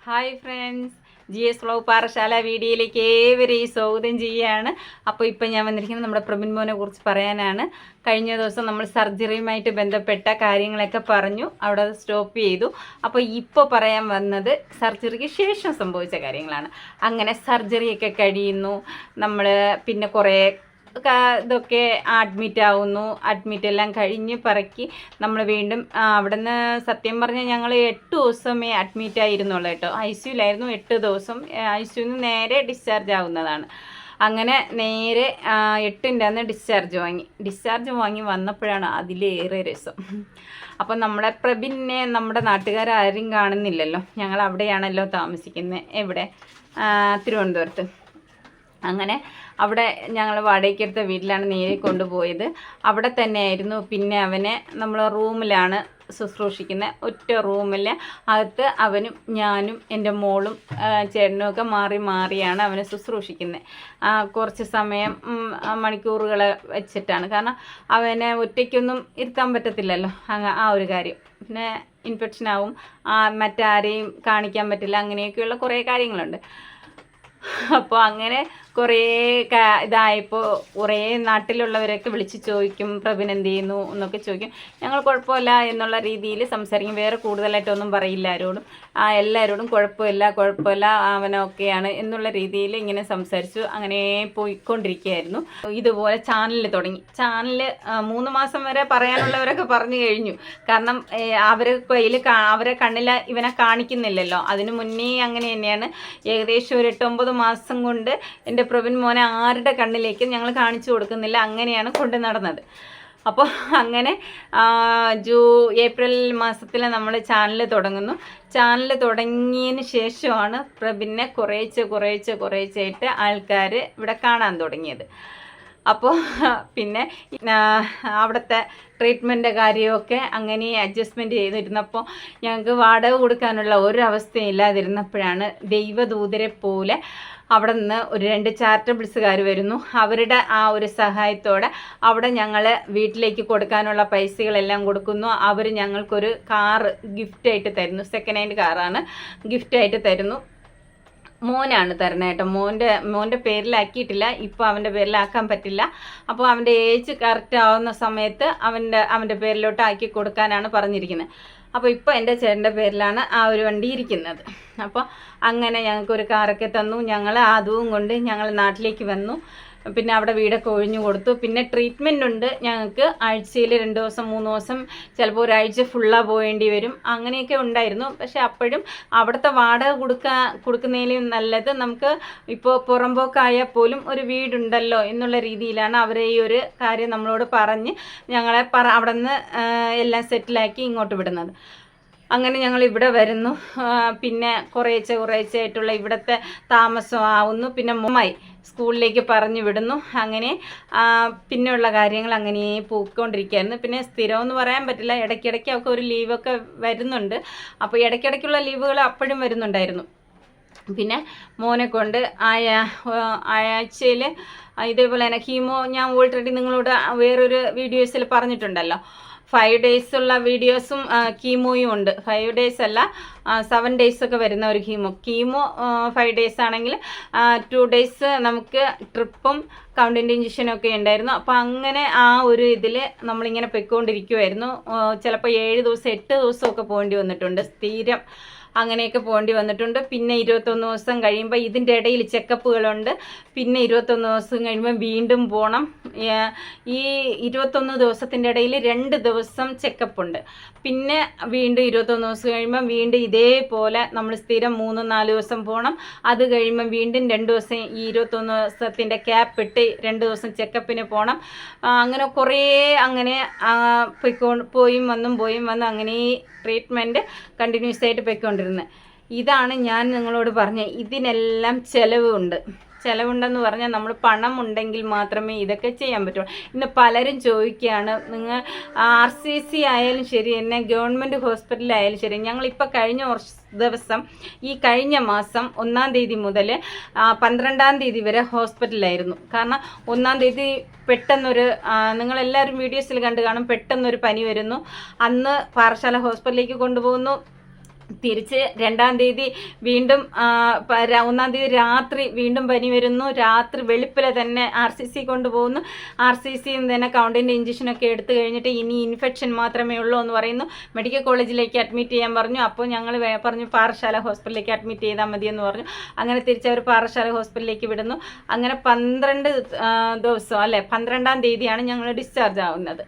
Hi friends, GS vlog Parassala വീഡിയോയിലേക്ക് ഏവരെയും സ്വാഗതം ചെയ്യുകയാണ്. അപ്പോൾ ഇപ്പം ഞാൻ വന്നിരിക്കുന്നത് നമ്മുടെ പ്രബിൻ മോനെ കുറിച്ച് പറയാനാണ്. കഴിഞ്ഞ ദിവസം നമ്മൾ സർജറിയുമായിട്ട് ബന്ധപ്പെട്ട കാര്യങ്ങളൊക്കെ പറഞ്ഞു, അവിടെ സ്റ്റോപ്പ് ചെയ്തു. അപ്പോൾ ഇപ്പോൾ പറയാൻ വന്നത് സർജറിക്ക് ശേഷം സംഭവിച്ച കാര്യങ്ങളാണ്. അങ്ങനെ സർജറിയൊക്കെ കഴിയുന്നു, നമ്മൾ പിന്നെ കുറേ ഇതൊക്കെ അഡ്മിറ്റ് ആവുന്നു. അഡ്മിറ്റ് എല്ലാം കഴിഞ്ഞ് പറക്കി നമ്മൾ വീണ്ടും അവിടെ നിന്ന് സത്യം പറഞ്ഞാൽ ഞങ്ങൾ 8 ദിവസമേ അഡ്മിറ്റ് ആയിരുന്നുള്ളൂ കേട്ടോ. ICUലായിരുന്നു 8 ദിവസം. ICUന്ന് നേരെ ഡിസ്ചാർജ് ആവുന്നതാണ്. അങ്ങനെ നേരെ 8ൻ്റെ അന്ന് ഡിസ്ചാർജ് വാങ്ങി വന്നപ്പോഴാണ് അതിലേറെ രസം. അപ്പം നമ്മുടെ പ്രബിനെ നമ്മുടെ നാട്ടുകാരും കാണുന്നില്ലല്ലോ, ഞങ്ങൾ അവിടെയാണല്ലോ താമസിക്കുന്നത്. എവിടെ? തിരുവനന്തപുരത്ത്. അങ്ങനെ അവിടെ ഞങ്ങൾ വാടകയ്ക്കെടുത്ത വീട്ടിലാണ് നേരെ കൊണ്ടുപോയത്. അവിടെ തന്നെയായിരുന്നു. പിന്നെ അവനെ നമ്മൾ റൂമിലാണ് ശുശ്രൂഷിക്കുന്നത്. ഒറ്റ റൂമിൽ അകത്ത് അവനും ഞാനും എൻ്റെ മോളും ചേട്ടനും ഒക്കെ മാറിയാണ് അവനെ ശുശ്രൂഷിക്കുന്നത്. കുറച്ച് സമയം മണിക്കൂറുകൾ വെച്ചിട്ടാണ്. കാരണം അവനെ ഒറ്റയ്ക്കൊന്നും ഇരുത്താൻ പറ്റത്തില്ലല്ലോ, ആ ഒരു കാര്യം. പിന്നെ ഇൻഫെക്ഷനാവും, മറ്റാരെയും കാണിക്കാൻ പറ്റില്ല, അങ്ങനെയൊക്കെയുള്ള കുറേ കാര്യങ്ങളുണ്ട്. അപ്പോൾ അങ്ങനെ കുറേ ഇതായപ്പോൾ കുറേ നാട്ടിലുള്ളവരൊക്കെ വിളിച്ച് ചോദിക്കും, പ്രബിൻ എന്ത് ചെയ്യുന്നു എന്നൊക്കെ ചോദിക്കും. ഞങ്ങൾ കുഴപ്പമില്ല എന്നുള്ള രീതിയിൽ സംസാരിക്കും. വേറെ കൂടുതലായിട്ടൊന്നും പറയില്ല ആരോടും. എല്ലാവരോടും കുഴപ്പമില്ല അവനൊക്കെയാണ് എന്നുള്ള രീതിയിൽ ഇങ്ങനെ സംസാരിച്ചു. അങ്ങനെ പോയിക്കൊണ്ടിരിക്കുകയായിരുന്നു. ഇതുപോലെ ചാനൽ തുടങ്ങി. 3 മാസം വരെ പറയാനുള്ളവരൊക്കെ പറഞ്ഞു കഴിഞ്ഞു. കാരണം അവരെ കണ്ണിൽ ഇവനെ കാണിക്കുന്നില്ലല്ലോ. അതിനു മുന്നേ അങ്ങനെ തന്നെയാണ്. ഏകദേശം ഒരു 8-9 മാസം കൊണ്ട് എൻ്റെ പ്രബിൻ മോനെ ആരുടെ കണ്ണിലേക്ക് ഞങ്ങൾ കാണിച്ചു കൊടുക്കുന്നില്ല. അങ്ങനെയാണ് കൊണ്ട് നടന്നത്. അപ്പോൾ അങ്ങനെ ഏപ്രിൽ മാസത്തിൽ നമ്മൾ ചാനൽ തുടങ്ങുന്നു. ചാനൽ തുടങ്ങിയതിന് ശേഷമാണ് പ്രബിനെ കുറേശ്ശായിട്ട് ആൾക്കാർ ഇവിടെ കാണാൻ തുടങ്ങിയത്. അപ്പോൾ പിന്നെ അവിടുത്തെ ട്രീറ്റ്മെൻറ്റ് കാര്യമൊക്കെ അങ്ങനെ അഡ്ജസ്റ്റ്മെൻറ്റ് ചെയ്തിരുന്നപ്പോൾ ഞങ്ങൾക്ക് വാടക കൊടുക്കാനുള്ള ഒരു അവസ്ഥയും ഇല്ലാതിരുന്നപ്പോഴാണ് ദൈവദൂതരെ പോലെ അവിടെ നിന്ന് ഒരു 2 ചാരിറ്റബിൾസുകാർ വരുന്നു. അവരുടെ ആ ഒരു സഹായത്തോടെ അവിടെ ഞങ്ങൾ വീട്ടിലേക്ക് കൊടുക്കാനുള്ള പൈസകളെല്ലാം കൊടുക്കുന്നു. അവർ ഞങ്ങൾക്കൊരു കാറ് ഗിഫ്റ്റായിട്ട് തരുന്നു. സെക്കൻഡ് ഹാൻഡ് കാറാണ് ഗിഫ്റ്റായിട്ട് തരുന്നു. മോനാണ് തരണേ കേട്ടോ. മോൻ്റെ പേരിലാക്കിയിട്ടില്ല. ഇപ്പോൾ അവൻ്റെ പേരിലാക്കാൻ പറ്റില്ല. അപ്പോൾ അവൻ്റെ ഏജ് കറക്റ്റ് ആവുന്ന സമയത്ത് അവൻ്റെ പേരിലോട്ട് ആക്കി കൊടുക്കാനാണ് പറഞ്ഞിരിക്കുന്നത്. അപ്പോൾ ഇപ്പോൾ എൻ്റെ ചേട്ടൻ്റെ പേരിലാണ് ആ ഒരു വണ്ടി ഇരിക്കുന്നത്. അപ്പോൾ അങ്ങനെ ഞങ്ങൾക്കൊരു കാറൊക്കെ തന്നു. ഞങ്ങൾ അതും കൊണ്ട് ഞങ്ങൾ നാട്ടിലേക്ക് വന്നു. പിന്നെ അവിടെ വീടൊക്കെ ഒഴിഞ്ഞു കൊടുത്തു. പിന്നെ ട്രീറ്റ്മെൻ്റ് ഉണ്ട് ഞങ്ങൾക്ക്. ആഴ്ചയിൽ 2 ദിവസം 3 ദിവസം, ചിലപ്പോൾ ഒരാഴ്ച ഫുള്ളാണ് പോകേണ്ടി വരും. അങ്ങനെയൊക്കെ ഉണ്ടായിരുന്നു. പക്ഷേ അപ്പോഴും അവിടുത്തെ വാടക കൊടുക്കുന്നതിലും നല്ലത് നമുക്ക് ഇപ്പോൾ പുറമ്പോക്കായാൽ പോലും ഒരു വീടുണ്ടല്ലോ എന്നുള്ള രീതിയിലാണ് അവർ ഈ ഒരു കാര്യം നമ്മളോട് പറഞ്ഞ് ഞങ്ങളെ അവിടെ നിന്ന് എല്ലാം സെറ്റിലാക്കി ഇങ്ങോട്ട് വിടുന്നത്. അങ്ങനെ ഞങ്ങൾ ഇവിടെ വരുന്നു. പിന്നെ കുറേശ്ശായിട്ടുള്ള ഇവിടുത്തെ താമസമാവുന്നു. പിന്നെ മോമായി സ്കൂളിലേക്ക് പറഞ്ഞു വിടുന്നു. അങ്ങനെ പിന്നെയുള്ള കാര്യങ്ങൾ അങ്ങനെ പോയിക്കൊണ്ടിരിക്കുകയായിരുന്നു. പിന്നെ സ്ഥിരമെന്ന് പറയാൻ പറ്റില്ല, ഇടയ്ക്കിടയ്ക്ക് അവർക്ക് ഒരു ലീവൊക്കെ വരുന്നുണ്ട്. അപ്പോൾ ഇടയ്ക്കിടയ്ക്കുള്ള ലീവുകൾ അപ്പോഴും വരുന്നുണ്ടായിരുന്നു. പിന്നെ മോനെ കൊണ്ട് ആഴ്ചയിൽ ഇതേപോലെ തന്നെ കീമോ ഞാൻ ഓൾറെഡി നിങ്ങളോട് വേറൊരു വീഡിയോസിൽ പറഞ്ഞിട്ടുണ്ടല്ലോ. 5 days ഉള്ള വീഡിയോസും കീമോയും ഉണ്ട്. 5 days അല്ല, 7 days ഒക്കെ വരുന്ന ഒരു കീമോ 5 days ആണെങ്കിൽ 2 days നമുക്ക് ട്രിപ്പും കൗണ്ടിൻ്റെ ഇഞ്ചക്ഷനും ഒക്കെ ഉണ്ടായിരുന്നു. അപ്പോൾ അങ്ങനെ ആ ഒരു ഇതിൽ നമ്മളിങ്ങനെ പൊയ്ക്കൊണ്ടിരിക്കുമായിരുന്നു. ചിലപ്പോൾ 7 ദിവസം 8 ദിവസമൊക്കെ പോകേണ്ടി വന്നിട്ടുണ്ട്. സ്ഥിരം അങ്ങനെയൊക്കെ പോകേണ്ടി വന്നിട്ടുണ്ട്. പിന്നെ 21 ദിവസം കഴിയുമ്പോൾ ഇതിൻ്റെ ഇടയിൽ ചെക്കപ്പുകളുണ്ട്. പിന്നെ 21 ദിവസം കഴിയുമ്പോൾ വീണ്ടും പോകണം. ഈ 21 ദിവസത്തിൻ്റെ ഇടയിൽ 2 ദിവസം ചെക്കപ്പുണ്ട്. പിന്നെ വീണ്ടും 21 ദിവസം കഴിയുമ്പം വീണ്ടും ഇതേപോലെ നമ്മൾ സ്ഥിരം 3-4 ദിവസം പോകണം. അത് കഴിയുമ്പം വീണ്ടും 2 ദിവസം ഈ 21 ദിവസത്തിൻ്റെ ക്യാപ്പ് ഇട്ട് 2 ദിവസം ചെക്കപ്പിന് പോകണം. അങ്ങനെ കുറേ അങ്ങനെ പോയും വന്നും അങ്ങനെ ട്രീറ്റ്മെൻറ്റ് കണ്ടിന്യൂസ് ആയിട്ട് പോയിക്കൊണ്ടിരുന്നത്. ഇതാണ് ഞാൻ നിങ്ങളോട് പറഞ്ഞത്. ഇതിനെല്ലാം ചിലവുണ്ടെന്ന് പറഞ്ഞാൽ നമ്മൾ പണം ഉണ്ടെങ്കിൽ മാത്രമേ ഇതൊക്കെ ചെയ്യാൻ പറ്റുള്ളൂ. ഇന്ന് പലരും ചോദിക്കുകയാണ്, നിങ്ങൾ RCC ആയാലും ശരി തന്നെ ഗവൺമെൻറ് ഹോസ്പിറ്റലായാലും ശരി. ഞങ്ങളിപ്പോൾ കഴിഞ്ഞ മാസം 1-ാം തീയതി മുതൽ 12-ാം തീയതി വരെ ഹോസ്പിറ്റലായിരുന്നു. കാരണം 1-ാം തീയതി പെട്ടെന്നൊരു നിങ്ങളെല്ലാവരും വീഡിയോസിൽ കണ്ടു കാണും, പെട്ടെന്നൊരു പനി വരുന്നു. അന്ന് പാറശാല ഹോസ്പിറ്റലിലേക്ക് കൊണ്ടുപോകുന്നു. തിരിച്ച് 2-ാം തീയതി വീണ്ടും 1-ാം തീയതി രാത്രി വീണ്ടും പനി വരുന്നു. രാത്രി വെളുപ്പിലെ തന്നെ RCC കൊണ്ടുപോകുന്നു. RCC തന്നെ കൗണ്ടിൻ്റെ ഇഞ്ചക്ഷനൊക്കെ എടുത്തു കഴിഞ്ഞിട്ട് ഇനി ഇൻഫെക്ഷൻ മാത്രമേ ഉള്ളൂ എന്ന് പറയുന്നു. മെഡിക്കൽ കോളേജിലേക്ക് അഡ്മിറ്റ് ചെയ്യാൻ പറഞ്ഞു. അപ്പോൾ ഞങ്ങൾ പറഞ്ഞു പാറശാല ഹോസ്പിറ്റലിലേക്ക് അഡ്മിറ്റ് ചെയ്താൽ മതിയെന്ന് പറഞ്ഞു. അങ്ങനെ തിരിച്ചവർ പാറശാല ഹോസ്പിറ്റലിലേക്ക് വിടുന്നു. അങ്ങനെ 12 ദിവസം അല്ലേ, 12-ാം തീയതിയാണ് ഞങ്ങൾ ഡിസ്ചാർജ് ആവുന്നത്.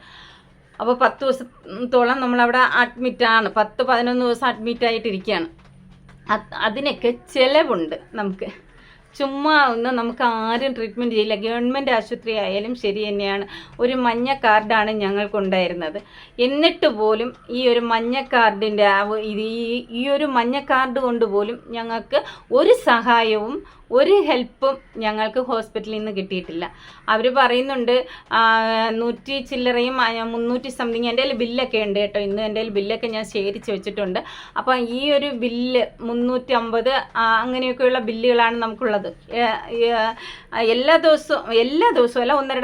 അപ്പോൾ 10 ദിവസത്തോളം നമ്മളവിടെ അഡ്മിറ്റാണ്. 10-11 ദിവസം അഡ്മിറ്റായിട്ടിരിക്കുകയാണ്. അതിനൊക്കെ ചിലവുണ്ട് നമുക്ക്. ചുമ്മാ ഒന്ന് നമുക്ക് ആരും ട്രീറ്റ്മെൻറ്റ് ചെയ്യില്ല. ഗവൺമെൻറ് ആശുപത്രി ആയാലും ശരി തന്നെയാണ്. ഒരു മഞ്ഞ കാർഡാണ് ഞങ്ങൾക്കുണ്ടായിരുന്നത്. എന്നിട്ട് പോലും ഈ ഒരു മഞ്ഞ കാർഡിൻ്റെ ഈ ഒരു മഞ്ഞ കാർഡ് കൊണ്ട് പോലും ഞങ്ങൾക്ക് ഒരു സഹായവും ഒരു ഹെൽപ്പും ഞങ്ങൾക്ക് ഹോസ്പിറ്റലിൽ നിന്ന് കിട്ടിയിട്ടില്ല. അവർ പറയുന്നുണ്ട് 100 ചില്ലറയും 300 സംതിങ് എൻ്റെ കയ്യിൽ ബില്ലൊക്കെ ഉണ്ട് കേട്ടോ. ഇന്ന് എൻ്റെ കയ്യിൽ ബില്ലൊക്കെ ഞാൻ ശേഖരിച്ച് വെച്ചിട്ടുണ്ട്. അപ്പം ഈ ഒരു ബില്ല് 350 അങ്ങനെയൊക്കെയുള്ള ബില്ലുകളാണ് നമുക്കുള്ളത്. എല്ലാ ദിവസവും അല്ല, ഒന്നര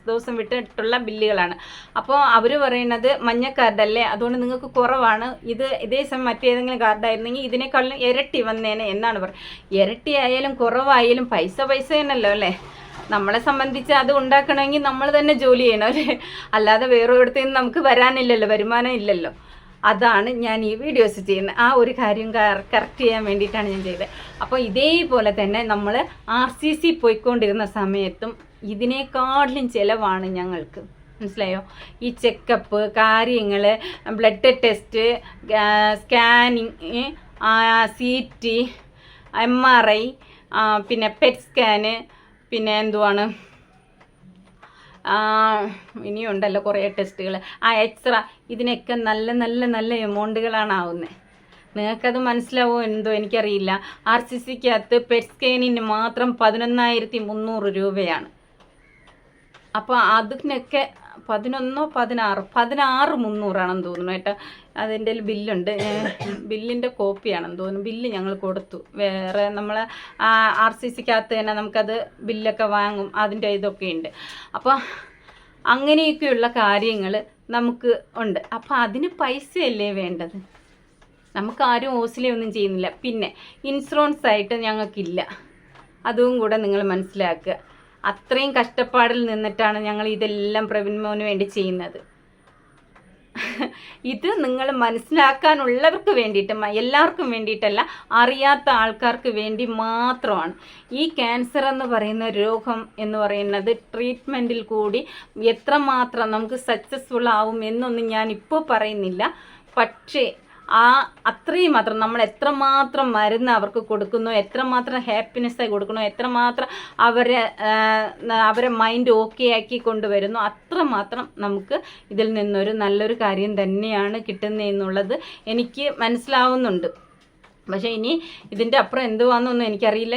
ദിവസം വിട്ടിട്ടുള്ള ബില്ലുകളാണ്. അപ്പോൾ അവർ പറയുന്നത് മഞ്ഞ കാർഡല്ലേ, അതുകൊണ്ട് നിങ്ങൾക്ക് കുറവാണ്. ഇതേ സമയം മറ്റേതെങ്കിലും കാർഡായിരുന്നെങ്കിൽ ഇതിനേക്കാളും ഇരട്ടി വന്നേനെ എന്നാണ് പറയുന്നത്. ഇരട്ടിയായാലും കുറവായാലും പൈസ തന്നെയല്ലോ അല്ലേ. നമ്മളെ സംബന്ധിച്ച് അത് ഉണ്ടാക്കണമെങ്കിൽ നമ്മൾ തന്നെ ജോലി ചെയ്യണം അല്ലേ. അല്ലാതെ വേറൊരിടത്തു നിന്ന് നമുക്ക് വരാനില്ലല്ലോ, വരുമാനം ഇല്ലല്ലോ. അതാണ് ഞാൻ ഈ വീഡിയോസ് ചെയ്യുന്നത്. ആ ഒരു കാര്യം കറക്റ്റ് ചെയ്യാൻ വേണ്ടിയിട്ടാണ് ഞാൻ ചെയ്തത്. അപ്പോൾ ഇതേപോലെ തന്നെ നമ്മൾ RCC പോയിക്കൊണ്ടിരുന്ന സമയത്തും ഇതിനേക്കാളിലും ചിലവാണ് ഞങ്ങൾക്ക്. മനസ്സിലായോ? ഈ ചെക്കപ്പ് കാര്യങ്ങൾ, blood test, scanning, CT, MRI, പിന്നെ പെറ്റ് സ്കാന്, പിന്നെ എന്തുവാണ് ഇനിയുണ്ടല്ലോ കുറേ ടെസ്റ്റുകൾ, എക്സ്റേ, ഇതിനൊക്കെ നല്ല എമൗണ്ടുകളാണ് ആവുന്നത്. നിങ്ങൾക്കത് മനസ്സിലാവോ എന്തോ എനിക്കറിയില്ല. RCCക്കകത്ത് പെറ്റ് സ്കാനിന് മാത്രം 11,300 രൂപയാണ്. അപ്പോൾ അതിനൊക്കെ 16,300 തോന്നുന്നു കേട്ടോ. അതിൻ്റെ ബില്ലുണ്ട്, ബില്ലിൻ്റെ കോപ്പിയാണെന്ന് തോന്നുന്നു. ബില്ല് ഞങ്ങൾ കൊടുത്തു. വേറെ നമ്മൾ RCCക്കകത്ത് തന്നെ നമുക്കത് ബില്ലൊക്കെ വാങ്ങും, അതിൻ്റെ ഇതൊക്കെ ഉണ്ട്. അപ്പോൾ അങ്ങനെയൊക്കെയുള്ള കാര്യങ്ങൾ നമുക്ക് ഉണ്ട്. അപ്പോൾ അതിന് പൈസയല്ലേ വേണ്ടത്? നമുക്കാരും ഓസിലൊന്നും ചെയ്യുന്നില്ല. പിന്നെ ഇൻഷുറൻസ് ആയിട്ട് ഞങ്ങൾക്കില്ല. അതും കൂടെ നിങ്ങൾ മനസ്സിലാക്കുക. അത്രയും കഷ്ടപ്പാടിൽ നിന്നിട്ടാണ് ഞങ്ങൾ ഇതെല്ലാം പ്രവീൺ മോന് വേണ്ടി ചെയ്യുന്നത്. ഇത് നിങ്ങൾ മനസ്സിലാക്കാനുള്ളവർക്ക് വേണ്ടിയിട്ട്, എല്ലാവർക്കും വേണ്ടിയിട്ടല്ല, അറിയാത്ത ആൾക്കാർക്ക് വേണ്ടി മാത്രമാണ്. ഈ ക്യാൻസർ എന്ന് പറയുന്ന രോഗം എന്ന് പറയുന്നത് ട്രീറ്റ്മെൻറ്റിൽ കൂടി എത്രമാത്രം നമുക്ക് സക്സസ്ഫുൾ ആവും എന്നൊന്നും ഞാനിപ്പോൾ പറയുന്നില്ല. പക്ഷേ അത്രയും മാത്രം നമ്മൾ എത്രമാത്രം മരുന്ന് അവർക്ക് കൊടുക്കുന്നു, എത്രമാത്രം ഹാപ്പിനെസ്സായി കൊടുക്കുന്നു, എത്രമാത്രം അവരെ മൈൻഡ് ഓക്കെ ആക്കി കൊണ്ടുവരുന്നു, അത്രമാത്രം നമുക്ക് ഇതിൽ നിന്നൊരു നല്ലൊരു കാര്യം തന്നെയാണ് കിട്ടുന്നതെന്നുള്ളത് എനിക്ക് മനസ്സിലാവുന്നുണ്ട്. പക്ഷേ ഇനി ഇതിൻ്റെ അപ്പുറം എന്തുവാണെന്നൊന്നും എനിക്കറിയില്ല.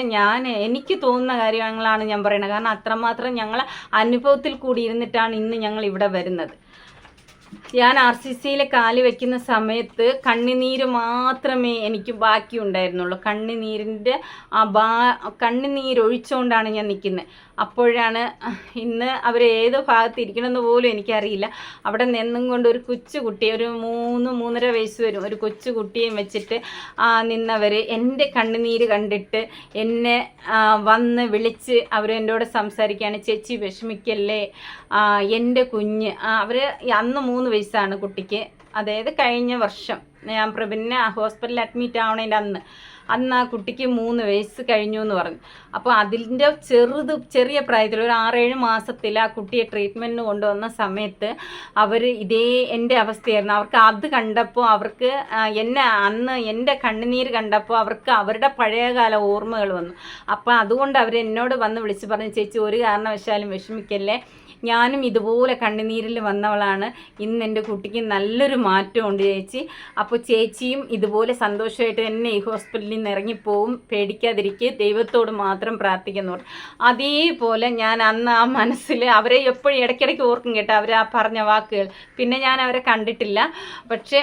എനിക്ക് തോന്നുന്ന കാര്യങ്ങളാണ് ഞാൻ പറയുന്നത്. കാരണം അത്രമാത്രം ഞങ്ങൾ അനുഭവത്തിൽ കൂടി ഇരുന്നിട്ടാണ് ഇന്ന് ഞങ്ങൾ ഇവിടെ വരുന്നത്. ഞാൻ RCCയിൽ കാല് വയ്ക്കുന്ന സമയത്ത് കണ്ണുനീര് മാത്രമേ എനിക്ക് ബാക്കി ഉണ്ടായിരുന്നുള്ളൂ. കണ്ണുനീരൊഴിച്ചുകൊണ്ടാണ് ഞാൻ നിൽക്കുന്നത്. അപ്പോഴാണ് ഇന്ന് അവർ ഏത് ഭാഗത്ത് ഇരിക്കണമെന്ന് പോലും എനിക്കറിയില്ല. അവിടെ നിന്നും കൊണ്ട് ഒരു കൊച്ചുകുട്ടി, ഒരു 3-3.5 വയസ്സ് വരും, ഒരു കൊച്ചുകുട്ടിയും വെച്ചിട്ട് നിന്നവർ എൻ്റെ കണ്ണുനീര് കണ്ടിട്ട് എന്നെ വന്ന് വിളിച്ച് അവർ എന്നോട് സംസാരിക്കുകയാണ്. ചേച്ചി വിഷമിക്കല്ലേ, എൻ്റെ കുഞ്ഞ്, അവർ അന്ന് 3 വയസ്സാണ് കുട്ടിക്ക്. അതായത് കഴിഞ്ഞ വർഷം ഞാൻ പ്രവീണിനെ ഹോസ്പിറ്റലിൽ അഡ്മിറ്റ് ആവണേൻ്റെ അന്ന് ആ കുട്ടിക്ക് 3 വയസ്സ് കഴിഞ്ഞു എന്ന് പറഞ്ഞു. അപ്പോൾ അതിൻ്റെ ചെറിയ പ്രായത്തിൽ ഒരു 6-7 മാസത്തിൽ ആ കുട്ടിയെ ട്രീറ്റ്മെൻറ്റിന് കൊണ്ടുവന്ന സമയത്ത് അവർ ഇതേ എൻ്റെ അവസ്ഥയായിരുന്നു. അവർക്ക് അത് കണ്ടപ്പോൾ അവർക്ക് അന്ന് എൻ്റെ കണ്ണുനീര് കണ്ടപ്പോൾ അവർക്ക് അവരുടെ പഴയകാല ഓർമ്മകൾ വന്നു. അപ്പോൾ അതുകൊണ്ട് അവർ എന്നോട് വന്ന് വിളിച്ച് പറഞ്ഞു, ചേച്ചി ഒരു കാരണവശാലും വിഷമിക്കല്ലേ, ഞാനും ഇതുപോലെ കണ്ണുനീരിൽ വന്നവളാണ്. ഇന്ന് എൻ്റെ കുട്ടിക്ക് നല്ലൊരു മാറ്റമുണ്ട് ചേച്ചി. അപ്പോൾ ചേച്ചിയും ഇതുപോലെ സന്തോഷമായിട്ട് തന്നെ ഈ ഹോസ്പിറ്റലിൽ നിന്ന് ഇറങ്ങിപ്പോവും, പേടിക്കാതിരിക്കുക, ദൈവത്തോട് മാത്രം പ്രാർത്ഥിക്കുന്നു. അതേപോലെ ഞാൻ അന്ന് ആ മനസ്സിൽ അവരെ എപ്പോഴും ഇടയ്ക്കിടയ്ക്ക് ഓർക്കും കേട്ടോ, അവർ ആ പറഞ്ഞ വാക്കുകൾ. പിന്നെ ഞാൻ അവരെ കണ്ടിട്ടില്ല. പക്ഷേ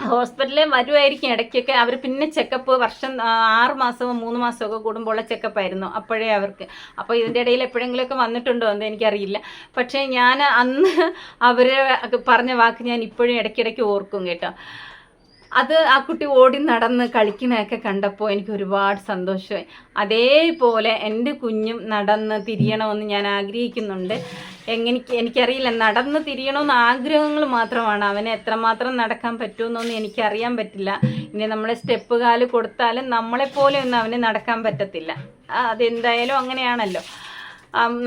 ഹോസ്പിറ്റലിൽ വരുമായിരിക്കും ഇടയ്ക്കൊക്കെ. അവർ പിന്നെ ചെക്കപ്പ് വർഷം 6 മാസവും 3 മാസമൊക്കെ കൂടുമ്പോഴുള്ള ചെക്കപ്പായിരുന്നു അപ്പോഴേ അവർക്ക്. അപ്പോൾ ഇതിൻ്റെ ഇടയിൽ എപ്പോഴെങ്കിലുമൊക്കെ വന്നിട്ടുണ്ടോ എന്ന് എനിക്കറിയില്ല. പക്ഷേ ഞാൻ അന്ന് അവർ പറഞ്ഞ വാക്ക് ഞാൻ ഇപ്പോഴും ഇടയ്ക്കിടയ്ക്ക് ഓർക്കും കേട്ടോ. അത് ആ കുട്ടി ഓടി നടന്ന് കളിക്കുന്നതൊക്കെ കണ്ടപ്പോൾ എനിക്ക് ഒരുപാട് സന്തോഷമായി. അതേപോലെ എൻ്റെ കുഞ്ഞും നടന്ന് തിരിയണമെന്ന് ഞാൻ ആഗ്രഹിക്കുന്നുണ്ട്. എനിക്കറിയില്ല, നടന്ന് തിരിയണമെന്ന് ആഗ്രഹങ്ങൾ മാത്രമാണ്. അവനെ എത്രമാത്രം നടക്കാൻ പറ്റുമെന്നൊന്നും എനിക്കറിയാൻ പറ്റില്ല. ഇനി നമ്മൾ സ്റ്റെപ്പ് കാല് കൊടുത്താലും നമ്മളെപ്പോലെ ഒന്നും അവന് നടക്കാൻ പറ്റത്തില്ല. അതെന്തായാലും അങ്ങനെയാണല്ലോ.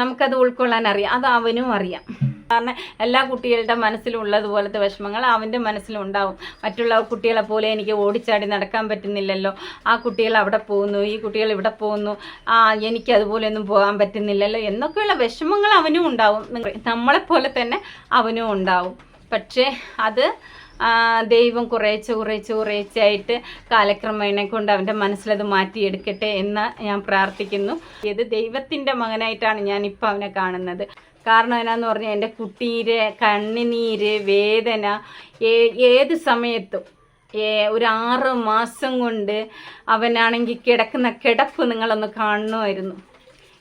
നമുക്കത് ഉൾക്കൊള്ളാൻ അറിയാം, അത് അവനും അറിയാം. കാരണം എല്ലാ കുട്ടികളുടെ മനസ്സിലുള്ളതുപോലത്തെ വിഷമങ്ങൾ അവൻ്റെ മനസ്സിലുണ്ടാവും. മറ്റുള്ള കുട്ടികളെ പോലെ എനിക്ക് ഓടിച്ചാടി നടക്കാൻ പറ്റുന്നില്ലല്ലോ, ആ കുട്ടികൾ അവിടെ പോകുന്നു, ഈ കുട്ടികൾ ഇവിടെ പോകുന്നു, എനിക്ക് അതുപോലെയൊന്നും പോകാൻ പറ്റുന്നില്ലല്ലോ എന്നൊക്കെയുള്ള വിഷമങ്ങൾ അവനും ഉണ്ടാവും. നമ്മളെപ്പോലെ തന്നെ അവനും ഉണ്ടാവും. പക്ഷേ അത് ദൈവം കുറേച്ചായിട്ട് കാലക്രമേണ കൊണ്ട് അവൻ്റെ മനസ്സിലത് മാറ്റിയെടുക്കട്ടെ എന്ന് ഞാൻ പ്രാർത്ഥിക്കുന്നു. ഇത് ദൈവത്തിൻ്റെ മകനായിട്ടാണ് ഞാനിപ്പോൾ അവനെ കാണുന്നത്. കാരണം എന്നാന്ന് പറഞ്ഞാൽ എൻ്റെ കുട്ടിയുടെ കണ്ണുനീര്, വേദന ഏത് സമയത്തും ഒരു 6 മാസം കൊണ്ട് അവനാണെങ്കിൽ കിടക്കുന്ന കിടപ്പ് നിങ്ങളൊന്ന് കാണണമായിരുന്നു.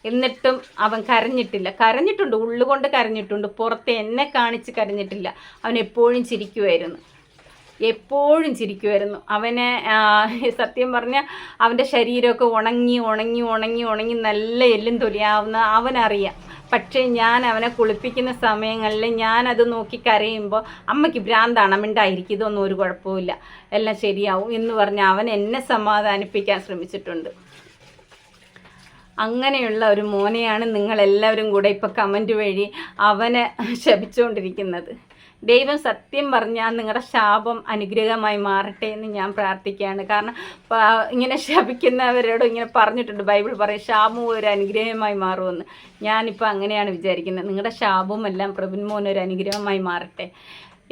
എന്നിട്ടും അവൻ കരഞ്ഞിട്ടുണ്ട്, ഉള്ളുകൊണ്ട് കരഞ്ഞിട്ടുണ്ട്, പുറത്ത് എന്നെ കാണിച്ച് കരഞ്ഞിട്ടില്ല. അവൻ എപ്പോഴും ചിരിക്കുമായിരുന്നു. അവനെ സത്യം പറഞ്ഞാൽ അവൻ്റെ ശരീരമൊക്കെ ഉണങ്ങി നല്ല എല്ലും തൊലിയാവുന്ന അവനറിയാം. പക്ഷേ ഞാൻ അവനെ കുളിപ്പിക്കുന്ന സമയങ്ങളിൽ ഞാനത് നോക്കി കരയുമ്പോൾ അമ്മയ്ക്ക് ഭ്രാന്താണ്, മിണ്ടായിരിക്കും, ഇതൊന്നും ഒരു കുഴപ്പമില്ല, എല്ലാം ശരിയാവും എന്ന് പറഞ്ഞ് അവൻ എന്നെ സമാധാനിപ്പിക്കാൻ ശ്രമിച്ചിട്ടുണ്ട്. അങ്ങനെയുള്ള ഒരു മോനെയാണ് നിങ്ങളെല്ലാവരും കൂടെ ഇപ്പോൾ കമൻറ്റ് വഴി അവനെ ശപിച്ചുകൊണ്ടിരിക്കുന്നത്. ദൈവം സത്യം പറഞ്ഞാൽ നിങ്ങളുടെ ശാപം അനുഗ്രഹമായി മാറട്ടെ എന്ന് ഞാൻ പ്രാർത്ഥിക്കുകയാണ്. കാരണം ഇങ്ങനെ ശപിക്കുന്നവരോട് ഇങ്ങനെ പറഞ്ഞിട്ടുണ്ട്, ബൈബിൾ പറയും ശാപം ഒരു അനുഗ്രഹമായി മാറുമെന്ന്. ഞാനിപ്പോൾ അങ്ങനെയാണ് വിചാരിക്കുന്നത്. നിങ്ങളുടെ ശാപവും എല്ലാം പ്രഭുൻ മോൻ ഒരു അനുഗ്രഹമായി മാറട്ടെ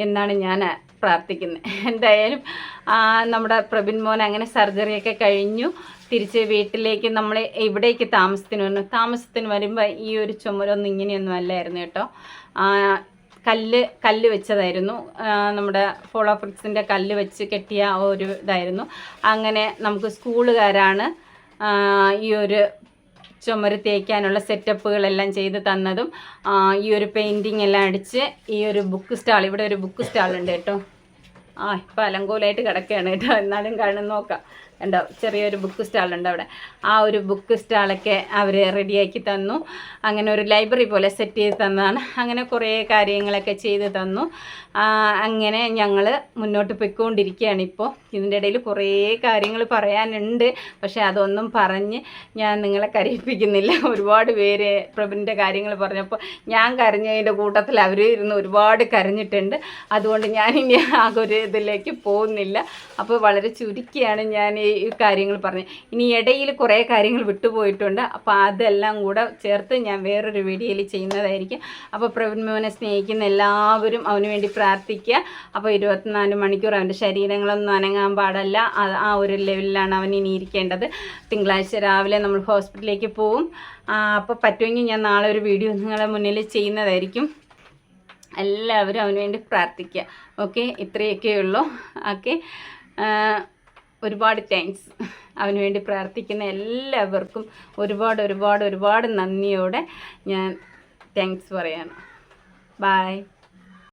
എന്നാണ് ഞാൻ പ്രാർത്ഥിക്കുന്നത്. എന്തായാലും നമ്മുടെ പ്രബിൻ മോൻ അങ്ങനെ സർജറിയൊക്കെ കഴിഞ്ഞു തിരിച്ച് വീട്ടിലേക്ക് നമ്മൾ ഇവിടേക്ക് താമസത്തിന് വരുമ്പോൾ ഈ ഒരു ചുമരൊന്നും ഇങ്ങനെയൊന്നും അല്ലായിരുന്നു കേട്ടോ. കല്ല് വെച്ചതായിരുന്നു, നമ്മുടെ ഫോളോ ഫ്രിക്സിൻ്റെ കല്ല് വെച്ച് കെട്ടിയ ഒരു ഇതായിരുന്നു. അങ്ങനെ നമുക്ക് സ്കൂളുകാരാണ് ഈ ഒരു ചുമര് തേക്കാനുള്ള സെറ്റപ്പുകളെല്ലാം ചെയ്ത് തന്നതും ഈ ഒരു പെയിൻറ്റിങ് എല്ലാം അടിച്ച് ഈ ഒരു ബുക്ക് സ്റ്റാൾ, ഇവിടെ ഒരു ബുക്ക് സ്റ്റാളുണ്ട് കേട്ടോ. ഇപ്പം അലങ്കോലായിട്ട് കിടക്കുകയാണ് കേട്ടോ, എന്നാലും കാണും നോക്കാം. ഉണ്ടോ, ചെറിയൊരു ബുക്ക് സ്റ്റാളുണ്ട് അവിടെ. ആ ഒരു ബുക്ക് സ്റ്റാളൊക്കെ അവർ റെഡിയാക്കി തന്നു. അങ്ങനെ ഒരു ലൈബ്രറി പോലെ സെറ്റ് ചെയ്ത് തന്നതാണ്. അങ്ങനെ കുറേ കാര്യങ്ങളൊക്കെ ചെയ്ത് തന്നു. അങ്ങനെ ഞങ്ങൾ മുന്നോട്ട് പോയിക്കൊണ്ടിരിക്കുകയാണ്. ഇപ്പോൾ ഇതിൻ്റെ ഇടയിൽ കുറേ കാര്യങ്ങൾ പറയാനുണ്ട്, പക്ഷേ അതൊന്നും പറഞ്ഞ് ഞാൻ നിങ്ങളെ കരയിപ്പിക്കുന്നില്ല. ഒരുപാട് പേര് പ്രഭുവിൻ്റെ കാര്യങ്ങൾ പറഞ്ഞപ്പോൾ ഞാൻ കരഞ്ഞതിൻ്റെ കൂട്ടത്തിൽ അവർ ഇരുന്ന് ഒരുപാട് കരഞ്ഞിട്ടുണ്ട്. അതുകൊണ്ട് ഞാനിനി ഒരു ഇതിലേക്ക് പോകുന്നില്ല. അപ്പോൾ വളരെ ചുരുക്കിയാണ് ഞാൻ ഈ കാര്യങ്ങൾ പറഞ്ഞത്. ഇനി ഇടയിൽ കുറേ കാര്യങ്ങൾ വിട്ടുപോയിട്ടുണ്ട്. അപ്പോൾ അതെല്ലാം കൂടെ ചേർത്ത് ഞാൻ വേറൊരു വീഡിയോയിൽ ചെയ്യുന്നതായിരിക്കും. അപ്പോൾ പ്രവീൺ മോനെ സ്നേഹിക്കുന്ന എല്ലാവരും അവന് വേണ്ടി പ്രാർത്ഥിക്കുക. അപ്പോൾ 24 മണിക്കൂർ അവൻ്റെ ശരീരങ്ങളൊന്നും അനങ്ങാൻ പാടില്ല. ആ ഒരു ലെവലിലാണ് അവൻ ഇനി ഇരിക്കേണ്ടത്. തിങ്കളാഴ്ച രാവിലെ നമ്മൾ ഹോസ്പിറ്റലിലേക്ക് പോവും. അപ്പോൾ പറ്റുമെങ്കിൽ ഞാൻ നാളെ ഒരു വീഡിയോ നിങ്ങളുടെ മുന്നിൽ ചെയ്യുന്നതായിരിക്കും. എല്ലാവരും അവന് വേണ്ടി പ്രാർത്ഥിക്കുക. ഓക്കെ, ഇത്രയൊക്കെ ഉള്ളൂ. ഓക്കെ, ഒരുപാട് താങ്ക്സ്. അവന് വേണ്ടി പ്രാർത്ഥിക്കുന്ന എല്ലാവർക്കും ഒരുപാട് നന്ദിയോടെ ഞാൻ താങ്ക്സ് പറയാണ്. ബൈ.